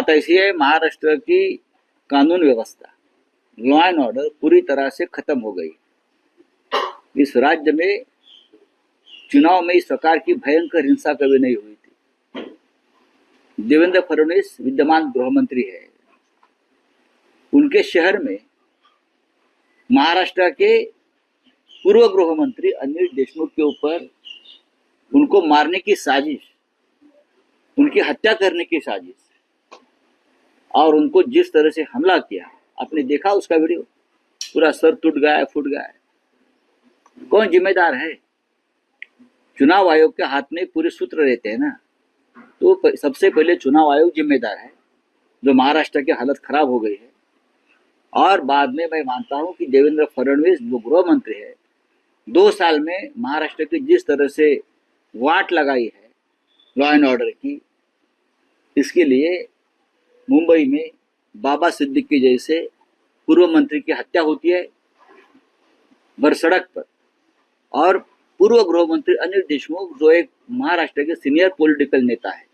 बात ऐसी है, महाराष्ट्र की कानून व्यवस्था, लॉ एंड ऑर्डर पूरी तरह से खत्म हो गई। इस राज्य में चुनाव में इस प्रकार की भयंकर हिंसा कभी नहीं हुई थी। देवेंद्र फडणवीस विद्यमान गृह मंत्री है, उनके शहर में महाराष्ट्र के पूर्व गृह मंत्री अनिल देशमुख के ऊपर उनको मारने की साजिश, उनकी हत्या करने की साजिश और उनको जिस तरह से हमला किया, आपने देखा उसका वीडियो, पूरा सर टूट गया है, फूट गया है। कौन जिम्मेदार है? चुनाव आयोग के हाथ में पूरे सूत्र रहते हैं ना, तो सबसे पहले चुनाव आयोग जिम्मेदार है जो महाराष्ट्र की हालत खराब हो गई है। और बाद में मैं मानता हूं कि देवेंद्र फडणवीस जो गृह मंत्री है, 2 साल में महाराष्ट्र की जिस तरह से वाट लगाई है लॉ एंड ऑर्डर की, इसके लिए मुंबई में बाबा सिद्दीकी जैसे पूर्व मंत्री की हत्या होती है भर सड़क पर, और पूर्व गृह मंत्री अनिल देशमुख जो एक महाराष्ट्र के सीनियर पॉलिटिकल नेता है,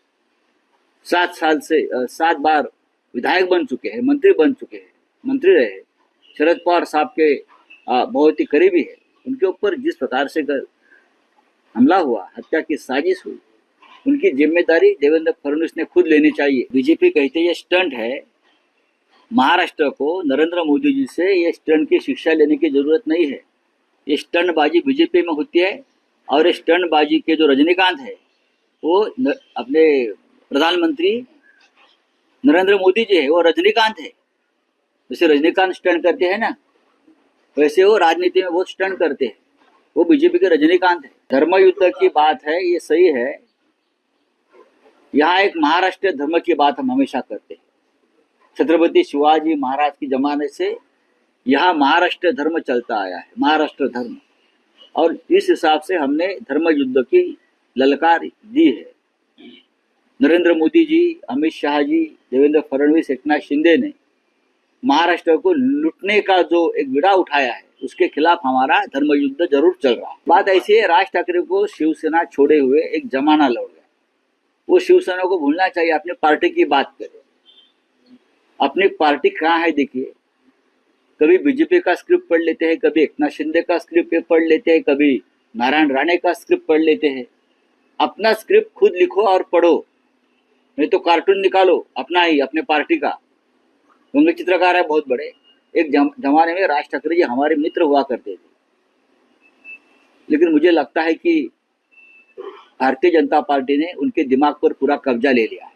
7 बार विधायक बन चुके हैं, मंत्री बन चुके हैं, मंत्री रहे, शरद पवार साहब के बहुत ही करीबी है, उनके ऊपर जिस प्रकार से हमला हुआ, हत्या की साजिश हुई, उनकी जिम्मेदारी देवेंद्र फडणवीस ने खुद लेनी चाहिए। बीजेपी कहते ये स्टंट है, महाराष्ट्र को नरेंद्र मोदी जी से ये स्टंट की शिक्षा लेने की जरूरत नहीं है। ये स्टंटबाजी बीजेपी में होती है, और ये स्टंटबाजी के जो रजनीकांत है वो अपने प्रधानमंत्री नरेंद्र मोदी जी है, वो रजनीकांत है। जैसे रजनीकांत स्टंट करते हैं ना, वैसे वो राजनीति में बहुत स्टंट करते हैं, वो बीजेपी के रजनीकांत है। धर्म युद्ध की बात है, ये सही है, यहाँ एक महाराष्ट्र धर्म की बात हम हमेशा करते हैं। छत्रपति शिवाजी महाराज के जमाने से यहाँ महाराष्ट्र धर्म चलता आया है, महाराष्ट्र धर्म, और इस हिसाब से हमने धर्म युद्ध की ललकार दी है। नरेंद्र मोदी जी, अमित शाह जी, देवेंद्र फडणवीस, एकनाथ शिंदे ने महाराष्ट्र को लूटने का जो एक विड़ा उठाया है, उसके खिलाफ हमारा धर्म युद्ध जरूर चल रहा है। बात ऐसी है, राज ठाकरे को शिवसेना छोड़े हुए एक जमाना लौट गया, वो शिवसेना को भूलना चाहिए। अपनी पार्टी की बात करें, अपनी पार्टी कहाँ है देखिए। कभी बीजेपी का स्क्रिप्ट पढ़ लेते हैं, कभी एकनाथ शिंदे का स्क्रिप्ट पढ़ लेते हैं, कभी नारायण राणे का स्क्रिप्ट पढ़ लेते हैं। अपना स्क्रिप्ट खुद लिखो और पढ़ो, नहीं तो कार्टून निकालो अपना ही, अपने पार्टी का। उनके चित्रकार है बहुत बड़े। एक जमाने में राज ठाकरे जी हमारे मित्र हुआ करते थे, लेकिन मुझे लगता है कि भारतीय जनता पार्टी ने उनके दिमाग पर पूरा कब्जा ले लिया है।